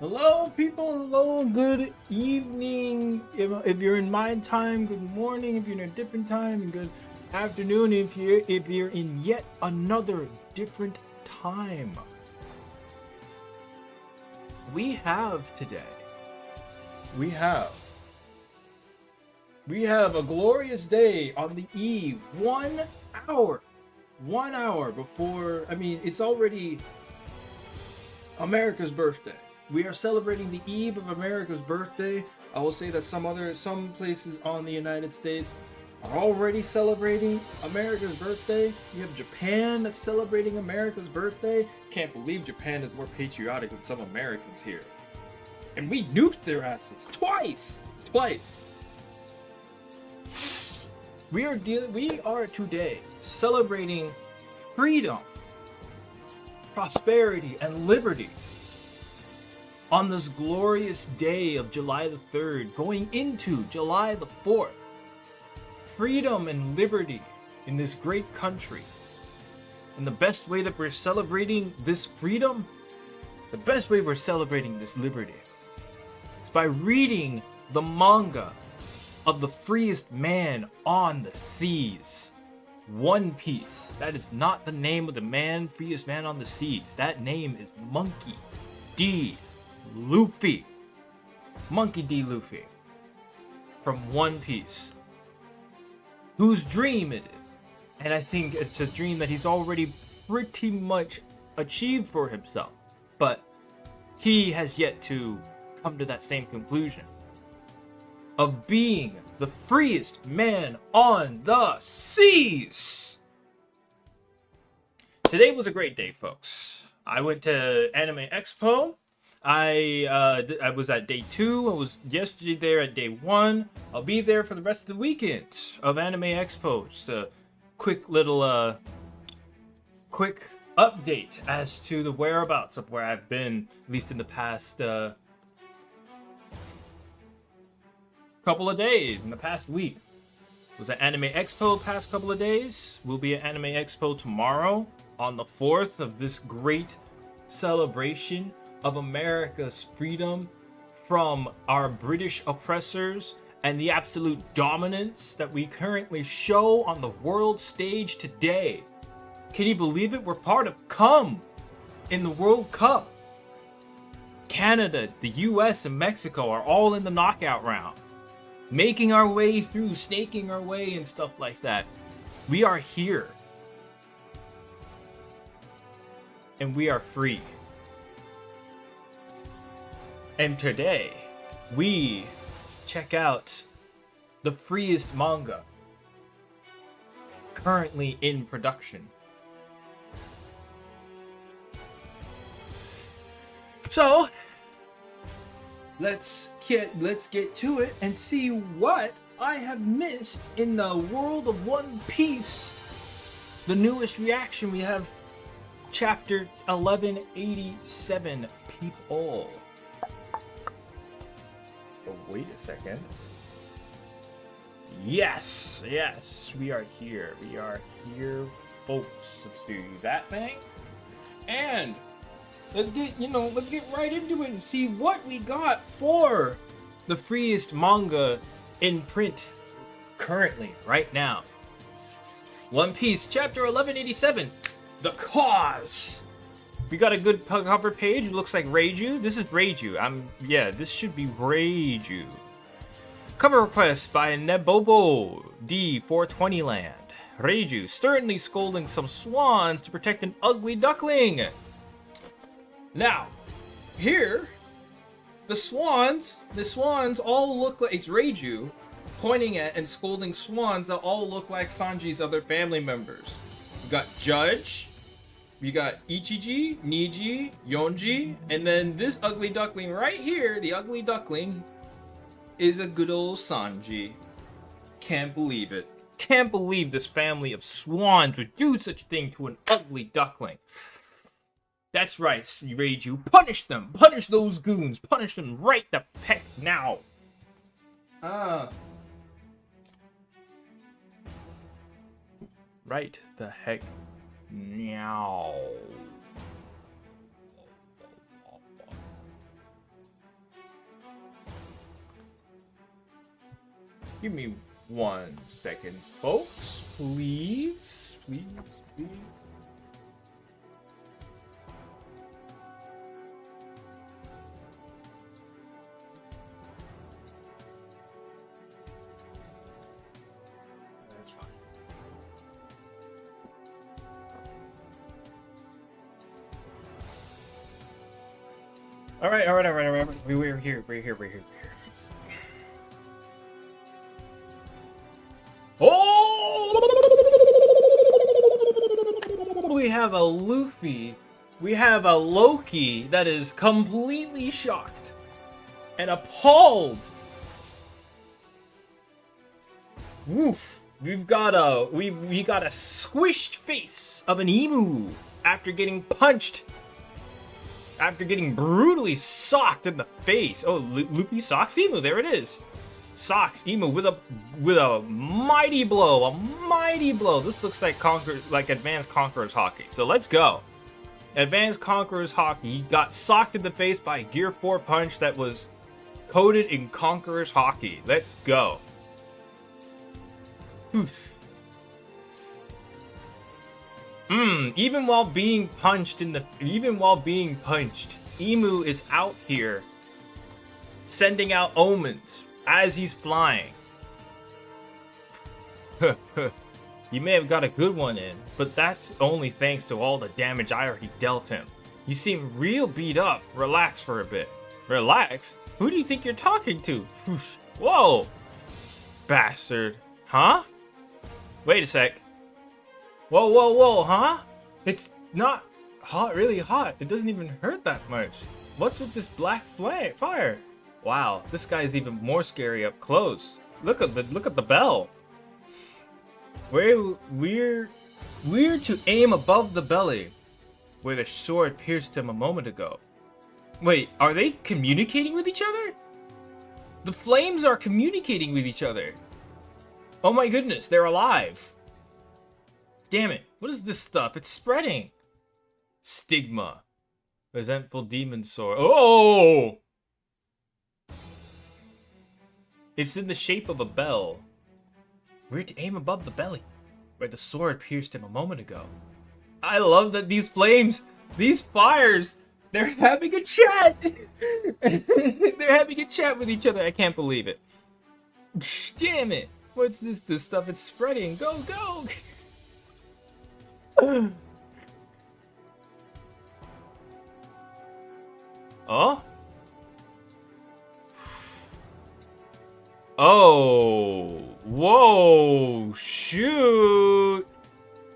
Hello, people. Hello, good evening. If you're in my time, good morning. If you're in a different time, and good afternoon. If you're in yet another different time, we have today. We have we have a glorious day on the eve. 1 hour, 1 hour before. I mean, it's already America's birthday. We are celebrating the eve of America's birthday. I will say that some places on the United States are already celebrating America's birthday. You have Japan that's celebrating America's birthday. Can't believe Japan is more patriotic than some Americans here. And we nuked their asses twice. Twice. We are today celebrating freedom, prosperity, and liberty on this glorious day of July the 3rd, going into July the 4th. Freedom and liberty in this great country. And the best way that we're celebrating this freedom, the best way we're celebrating this liberty, is by reading the manga of the freest man on the seas. One Piece. That is not the name of the freest man on the seas. That name is Monkey D. Luffy. Monkey D. Luffy. From One Piece. Whose dream it is. And I think it's a dream that he's already pretty much achieved for himself. But he has yet to come to that same conclusion. Of being the freest man on the seas. Today was a great day, folks. I went to Anime Expo. I was at day 2. I was yesterday there at day 1. I'll be there for the rest of the weekend of Anime Expo. Just a quick little quick update as to the whereabouts of where I've been, at least in the past couple of days, in the past week. Was at Anime Expo past couple of days. We'll be at Anime Expo tomorrow on the 4th of this great celebration of America's freedom from our British oppressors and the absolute dominance that we currently show on the world stage today. Can you believe it? We're part of Come in the World Cup. Canada, the US, and Mexico are all in the knockout round. Making our way through, snaking our way and stuff like that. We are here. And we are free. And today, we check out the freest manga currently in production. So, let's get to it and see what I have missed in the world of One Piece. The newest reaction, we have chapter 1187, people. Oh, wait a second. Yes, we are here. We are here, folks. Let's do that thing. And let's get right into it and see what we got for the freest manga in print currently, right now. One Piece, chapter 1187, The Cause. We got a good cover page. It looks like Reiju. This is Reiju. This should be Reiju. Cover request by Nebobo D420 Land. Reiju sternly scolding some swans to protect an ugly duckling. Now, here, the swans all look like, it's Reiju pointing at and scolding swans that all look like Sanji's other family members. We got Judge, we got Ichiji, Niji, Yonji, and then this ugly duckling right here, the ugly duckling, is a good old Sanji. Can't believe it. Can't believe this family of swans would do such a thing to an ugly duckling. That's right, Reiju. Punish them! Punish those goons! Punish them right the heck now! Right the heck now. Give me 1 second, folks. Please. Please, please. That's fine. All right. We're here. Oh! We have a Luffy. We have a Loki that is completely shocked and appalled. Woof. We got a squished face of an emu after getting punched. After getting brutally socked in the face. Oh, Luffy socks Emu. There it is. Socks Emu with a mighty blow. A mighty blow. This looks like Advanced Conqueror's Hockey. So let's go. Advanced Conqueror's Hockey. He got socked in the face by a Gear 4 punch that was coated in Conqueror's Hockey. Let's go. Oof. Even while being punched, Emu is out here sending out omens as he's flying. You may have got a good one in, but that's only thanks to all the damage I already dealt him. You seem real beat up. Relax for a bit. Relax? Who do you think you're talking to? Whoa! Bastard. Huh? Wait a sec. Whoa, huh? It's not hot, really hot. It doesn't even hurt that much. What's with this black fire? Wow, this guy's even more scary up close. Look at the bell. We're to aim above the belly, where the sword pierced him a moment ago. Wait, are they communicating with each other? The flames are communicating with each other. Oh my goodness, they're alive. Damn it, what is this stuff? It's spreading. Stigma. Resentful demon sword. Oh! It's in the shape of a bell. We're to aim above the belly, where the sword pierced him a moment ago. I love that these flames, these fires, they're having a chat. They're having a chat with each other. I can't believe it. Damn it. What's this? This stuff, it's spreading. Go, go. Oh? Oh. Whoa. Shoot.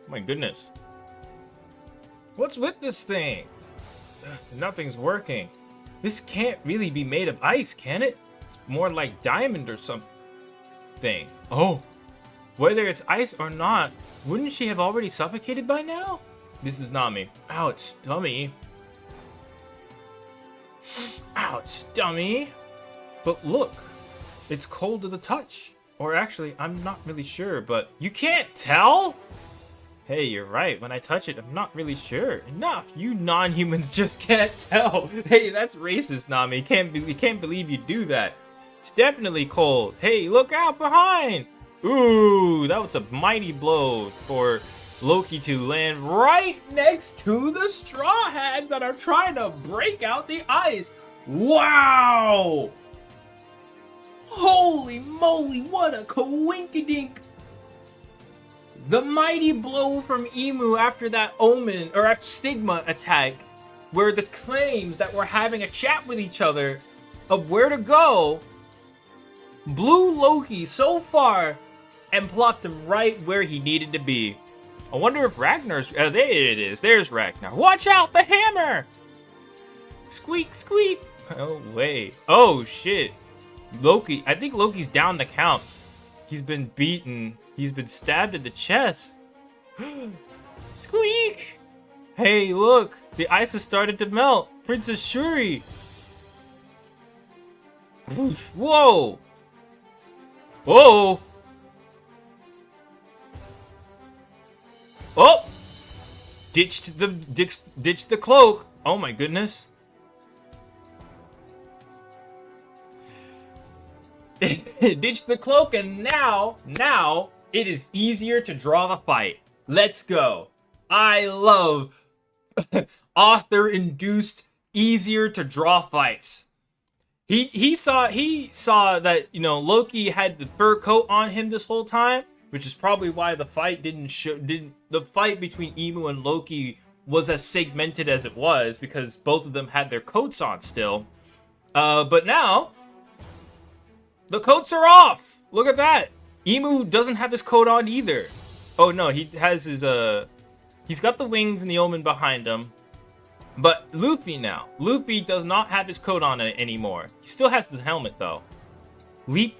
My goodness. What's with this thing? Nothing's working. This can't really be made of ice, can it? It's more like diamond or something. Oh. Whether it's ice or not, wouldn't she have already suffocated by now? This is Nami. Ouch, dummy. Ouch, dummy. But look, it's cold to the touch. Or actually, I'm not really sure, but you can't tell? Hey, you're right. When I touch it, I'm not really sure. Enough. You non-humans just can't tell. Hey, that's racist, Nami. Can't believe you do that. It's definitely cold. Hey, look out behind. Ooh, that was a mighty blow for Loki to land right next to the Straw Hats that are trying to break out the ice. Wow! Holy moly, what a coinkydink! The mighty blow from Emu after that omen, or stigma attack, where the claims that were having a chat with each other of where to go, blew Loki so far and plopped him right where he needed to be. I wonder if Ragnar's... there it is. There's Ragnar. Watch out! The hammer! Squeak, squeak! Oh, wait. Oh, shit. Loki. I think Loki's down the count. He's been beaten. He's been stabbed in the chest. Squeak! Hey, look. The ice has started to melt. Princess Shuri. Whoa! Whoa! Oh! Ditched the cloak. Oh my goodness. Ditch the cloak, and now it is easier to draw the fight. Let's go. I love author-induced easier to draw fights. He saw that, you know, Loki had the fur coat on him this whole time, which is probably why the fight the fight between Emu and Loki was as segmented as it was, because both of them had their coats on still. But now the coats are off. Look at that. Emu doesn't have his coat on either. Oh no, he has his he's got the wings and the omen behind him. But Luffy does not have his coat on anymore. He still has the helmet though. Leap,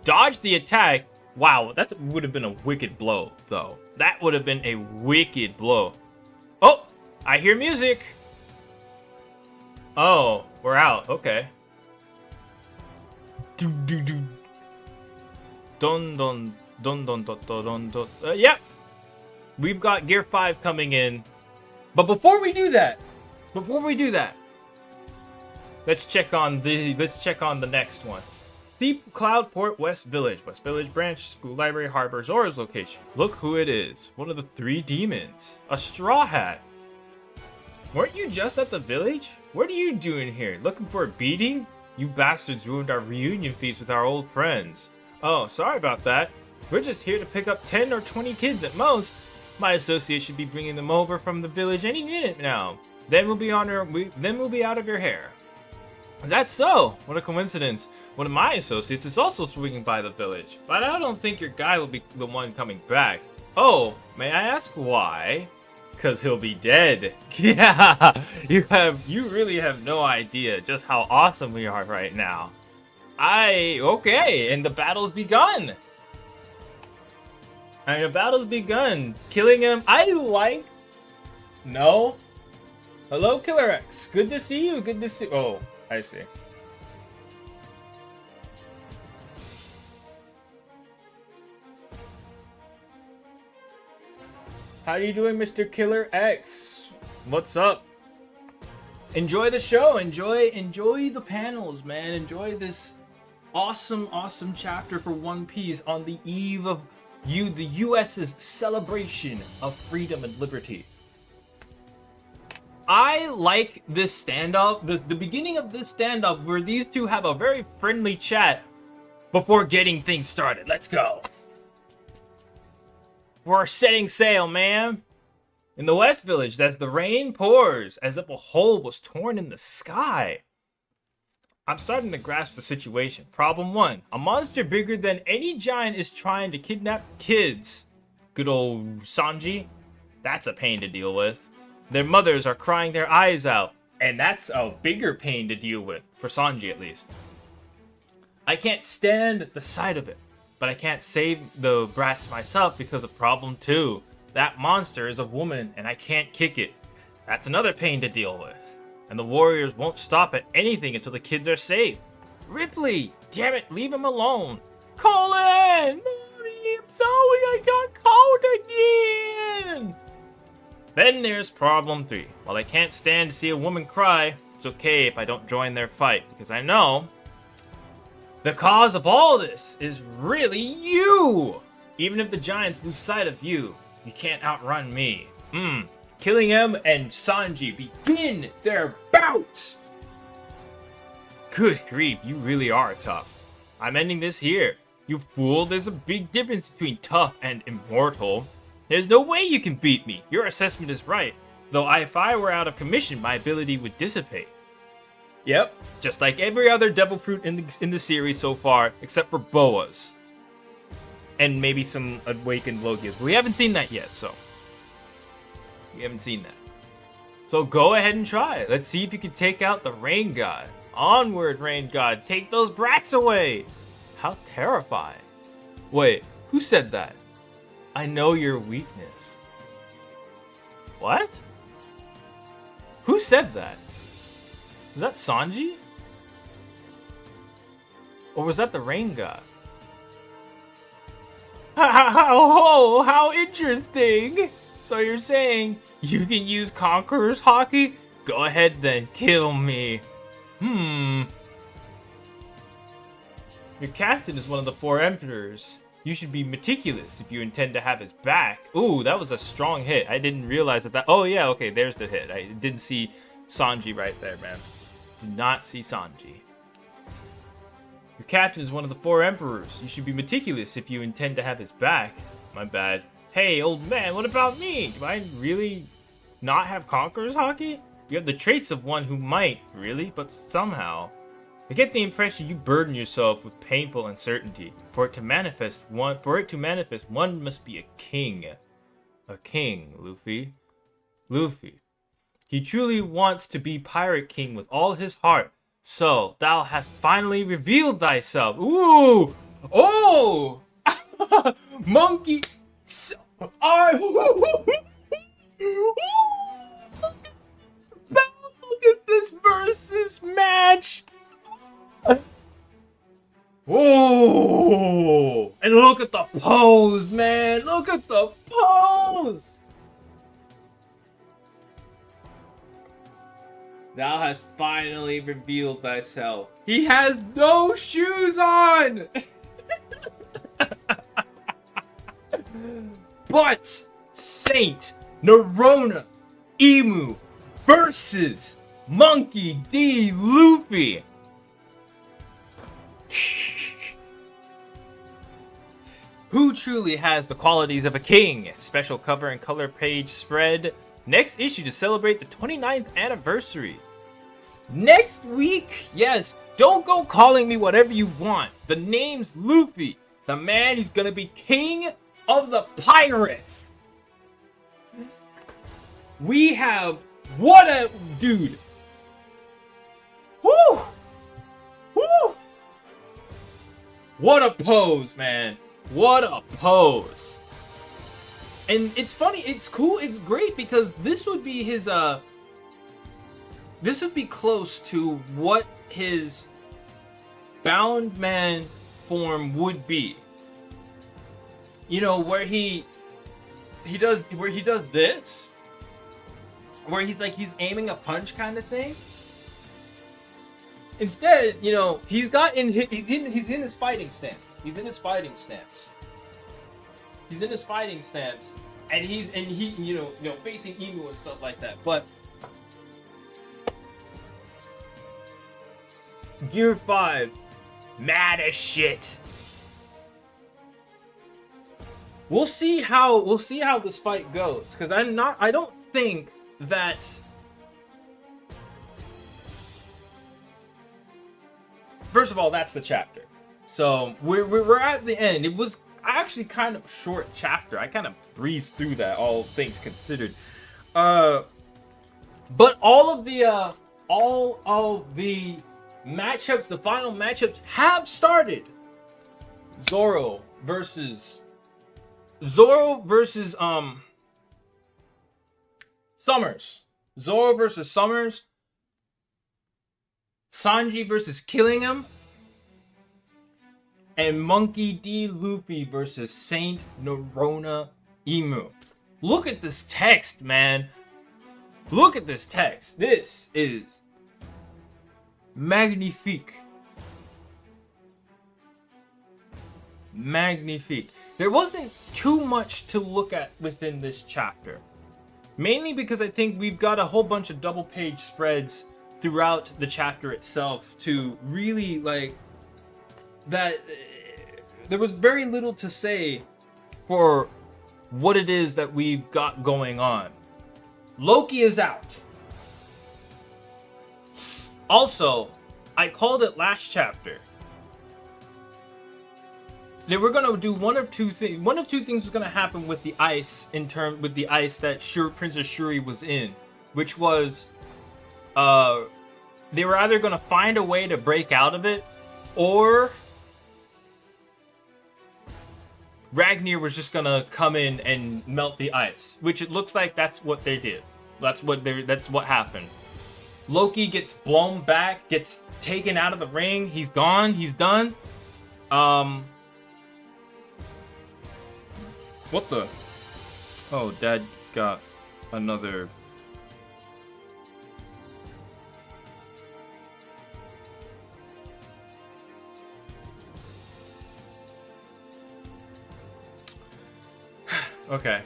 dodge the attack. Wow, that would have been a wicked blow though. That would have been a wicked blow. Oh, I hear music. Oh, we're out. Okay. Do do do. Dun dun dun dun dun dun dun. Yep. We've got Gear 5 coming in. But before we do that, let's check on the next one. Deep Cloudport West Village branch, school, library, harbor, Zora's location. Look who it is. One of the 3 demons. A straw hat. Weren't you just at the village? What are you doing here? Looking for a beating? You bastards ruined our reunion feast with our old friends. Oh, sorry about that. We're just here to pick up 10 or 20 kids at most. My associate should be bringing them over from the village any minute now. Then we'll be out of your hair. Is that so? What a coincidence. One of my associates is also swinging by the village, but I don't think your guy will be the one coming back. Oh, may I ask why? Because he'll be dead. Yeah, you really have no idea just how awesome we are right now. Okay, and the battle's begun. The battle's begun. Killing him. No. Hello, Killer X. Good to see you. Good to see. Oh, I see. How are you doing, Mr. Killer X? What's up? Enjoy the show. Enjoy the panels, man. Enjoy this awesome chapter for One Piece on the eve of the US's celebration of freedom and liberty. I like this standoff, the beginning of this standoff where these two have a very friendly chat before getting things started. Let's go. We're setting sail, man. In the West Village, as the rain pours, as if a hole was torn in the sky. I'm starting to grasp the situation. Problem 1. A monster bigger than any giant is trying to kidnap kids. Good old Sanji. That's a pain to deal with. Their mothers are crying their eyes out. And that's a bigger pain to deal with. For Sanji, at least. I can't stand the sight of it. But I can't save the brats myself because of problem 2. That monster is a woman and I can't kick it. That's another pain to deal with. And the warriors won't stop at anything until the kids are safe. Ripley! Damn it, leave him alone. Colin! Mommy, I'm sorry I got called again! Then there's problem 3. While I can't stand to see a woman cry, it's okay if I don't join their fight, because I know the cause of all this is really you! Even if the giants lose sight of you, you can't outrun me. Killing him and Sanji begin their bout! Good grief, you really are tough. I'm ending this here. You fool, there's a big difference between tough and immortal. There's no way you can beat me. Your assessment is right. Though if I were out of commission, my ability would dissipate. Yep, just like every other devil fruit in the series so far, except for Boa's. And maybe some awakened Logias. We haven't seen that yet, so. We haven't seen that. So go ahead and try it. Let's see if you can take out the Rain God. Onward, Rain God. Take those brats away. How terrifying. Wait, who said that? I know your weakness. What? Who said that? Was that Sanji? Or was that the Rain God? How interesting! So you're saying you can use Conqueror's Hockey? Go ahead then, kill me. Your captain is one of the 4 emperors. You should be meticulous if you intend to have his back. Ooh, that was a strong hit. I didn't realize that. Oh, yeah, okay, there's the hit. I didn't see Sanji right there, man. Did not see Sanji. Your captain is one of the 4 emperors. You should be meticulous if you intend to have his back. My bad. Hey, old man, what about me? Do I really not have Conqueror's Haki? You have the traits of one who might, really, but somehow. I get the impression you burden yourself with painful uncertainty. For it to manifest, one must be a king. A king, Luffy. Luffy. He truly wants to be Pirate King with all his heart. So, thou hast finally revealed thyself. Ooh! Oh! Monkey! Look at this versus match! Oh! And look at the pose, man! Look at the pose! Thou hast finally revealed thyself. He has no shoes on! But Saint Nerona Emu versus Monkey D. Luffy. Who truly has the qualities of a king? Special cover and color page spread. Next issue to celebrate the 29th anniversary. Next week, yes, don't go calling me whatever you want. The name's Luffy. The man, he's gonna be king of the pirates. We have, what a dude. Whoo! Whoo! What a pose, man. What a pose. And it's funny, it's cool, it's great because this would be his, this would be close to what his bound man form would be. You know, where he does this, where he's like, he's aiming a punch kind of thing. Instead, you know, he's in his fighting stance. He's in his fighting stance. He's in his fighting stance, and he you know facing Emu and stuff like that. But Gear 5, mad as shit. We'll see how this fight goes, because I don't think that first of all, that's the chapter. So we're at the end. It was actually kind of a short chapter. I kind of breezed through that, all things considered. But all of the matchups, the final matchups have started. Zoro versus Summers. Zoro versus Summers. Sanji versus Killingham. And Monkey D. Luffy versus Saint Nerona Emu. Look at this text, man. Look at this text. This is magnifique. Magnifique. There wasn't too much to look at within this chapter. Mainly because I think we've got a whole bunch of double page spreads throughout the chapter itself to really like that. There was very little to say for what it is that we've got going on. Loki is out. Also, I called it last chapter. They were gonna do one of two things. One of two things was gonna happen with the ice with the ice that Princess Shuri was in, which was, they were either gonna find a way to break out of it, or Ragnar was just gonna come in and melt the ice, which it looks like that's what they did. That's what happened. Loki gets blown back, gets taken out of the ring. He's gone. He's done. What the? Oh, Dad got another. Okay.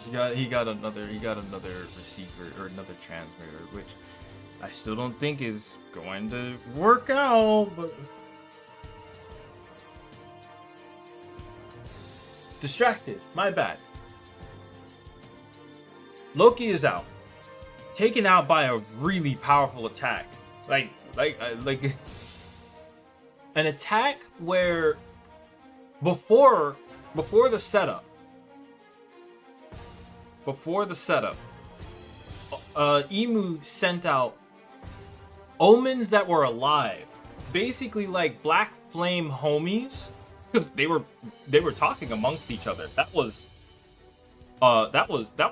He got another receiver or another transmitter, which I still don't think is going to work out, but distracted. My bad. Loki is out. Taken out by a really powerful attack. Like an attack where before the setup, Emu sent out omens that were alive, basically like black flame homies, because they were talking amongst each other. That was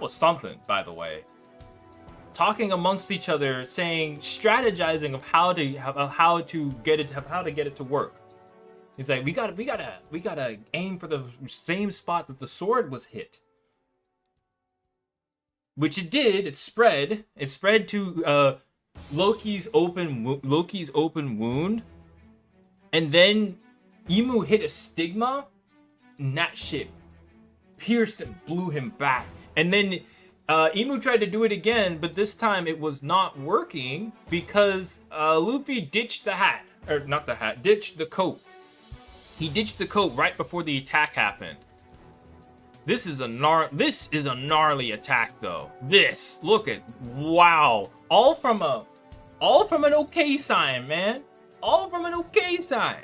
something, by the way. Talking amongst each other, saying, strategizing of how to get it to work. He's like, we gotta aim for the same spot that the sword was hit. Which it did. It spread. It spread to Loki's open wound, and then Emu hit a stigma, and that shit pierced and blew him back. And then Emu tried to do it again, but this time it was not working because Luffy ditched the hat, or not the hat, ditched the coat. He ditched the coat right before the attack happened. This is a gnarly attack, though. Wow, all from an okay sign, man. All from an okay sign.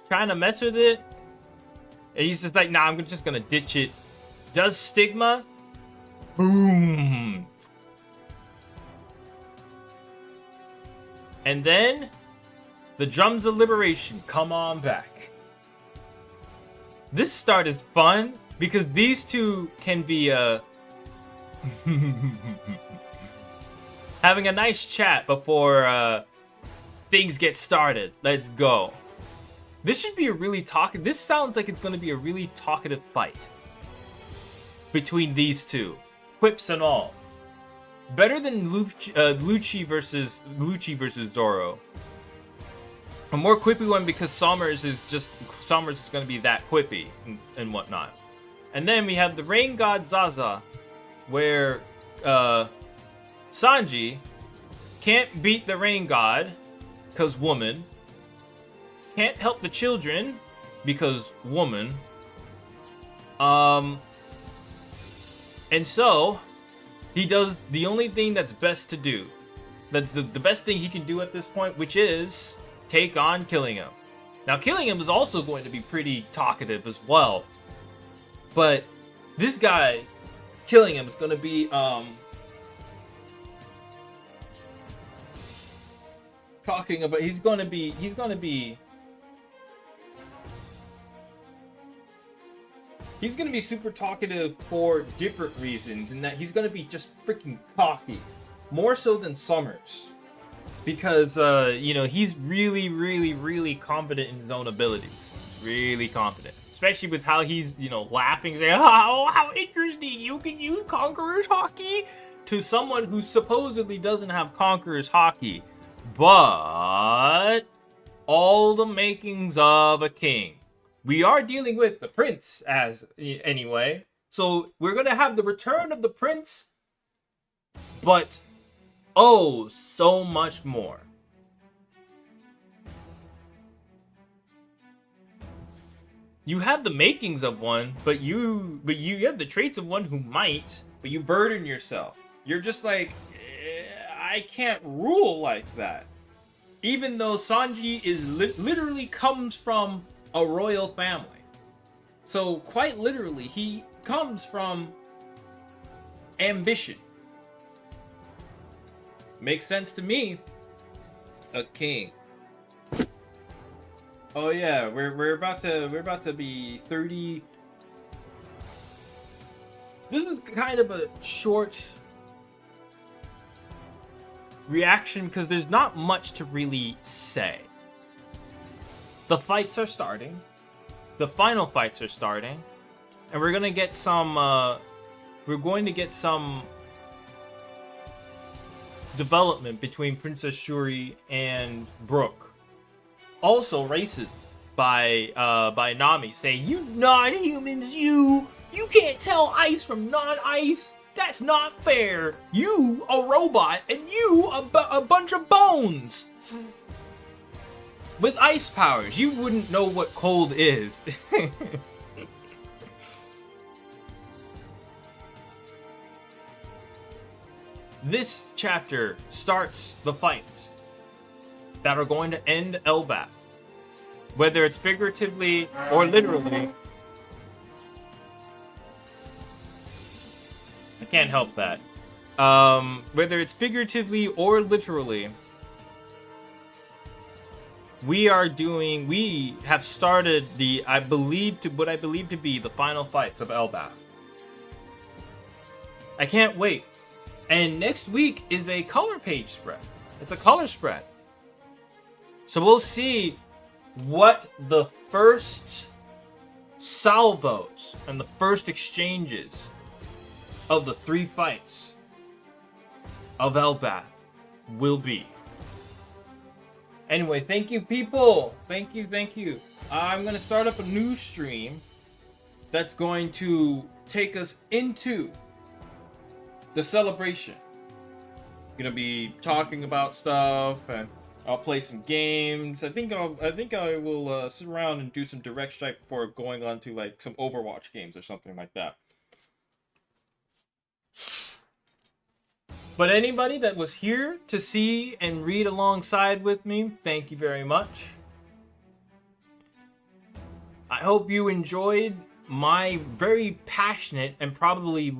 Trying to mess with it, and he's just like, nah, I'm just gonna ditch it. Does stigma, boom, and then the drums of liberation come on back. This start is fun because these two can be having a nice chat before things get started. Let's go. This should be a really this sounds like it's going to be a really talkative fight between these two, quips and all. Better than Lucci versus Zoro. A more quippy one because Summers is going to be that quippy and whatnot. And then we have the Rain God Zaza, where Sanji can't beat the Rain God because woman. Can't help the children because woman. And so he does the only thing that's best to do. That's the best thing he can do at this point, which is take on Killingham. Now, Killingham is also going to be pretty talkative as well. But this guy, Killingham, is going to be talking about. He's going to be super talkative for different reasons, in that he's going to be just freaking cocky, more so than Summers. Because, he's really, really, really confident in his own abilities. Really confident. Especially with how he's, laughing, saying, oh, how interesting, you can use Conqueror's Hockey? To someone who supposedly doesn't have Conqueror's Hockey. But all the makings of a king. We are dealing with the prince, anyway. So, we're going to have the return of the prince. But oh, so much more. You have the makings of one, but you have the traits of one who might, but you burden yourself. You're just like, I can't rule like that. Even though Sanji is literally comes from a royal family. So quite literally, he comes from ambition. Makes sense to me. A king. Oh yeah, we're about to be 30. This is kind of a short reaction because there's not much to really say. The fights are starting. The final fights are starting, and we're gonna get some. We're going to get some development between Princess Shuri and Brooke. Also racist by Nami, saying, "You non-humans, you can't tell ice from non-ice. That's not fair. You a robot and you a bunch of bones with ice powers. You wouldn't know what cold is." This chapter starts the fights that are going to end Elbaf. Whether it's figuratively or literally. I can't help that. Whether it's figuratively or literally, we have started what I believe to be the final fights of Elbaf. I can't wait. And next week is a color page spread. It's a color spread. So we'll see what the first salvos and the first exchanges of the 3 fights of Elbaf will be. Anyway, thank you, people. Thank you. I'm going to start up a new stream that's going to take us into the celebration. Gonna be talking about stuff, and I'll play some games. I think I will sit around and do some direct strike before going on to like some Overwatch games or something like that. But anybody that was here to see and read alongside with me, thank you very much. I hope you enjoyed my very passionate and probably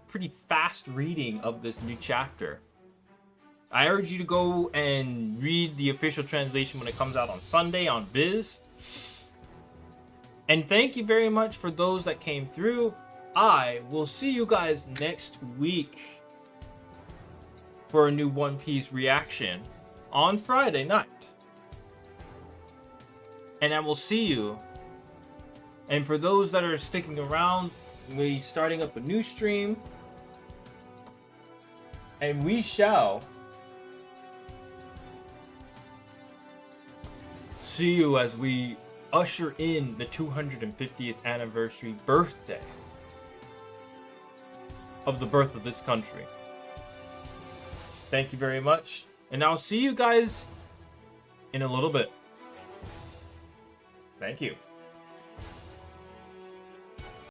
pretty fast reading of this new chapter. I urge you to go and read the official translation when it comes out on Sunday on Viz. And thank you very much for those that came through. I will see you guys next week for a new One Piece reaction on Friday night. And I will see you. And for those that are sticking around, we're starting up a new stream. And we shall see you as we usher in the 250th anniversary birthday of the birth of this country. Thank you very much. And I'll see you guys in a little bit. Thank you.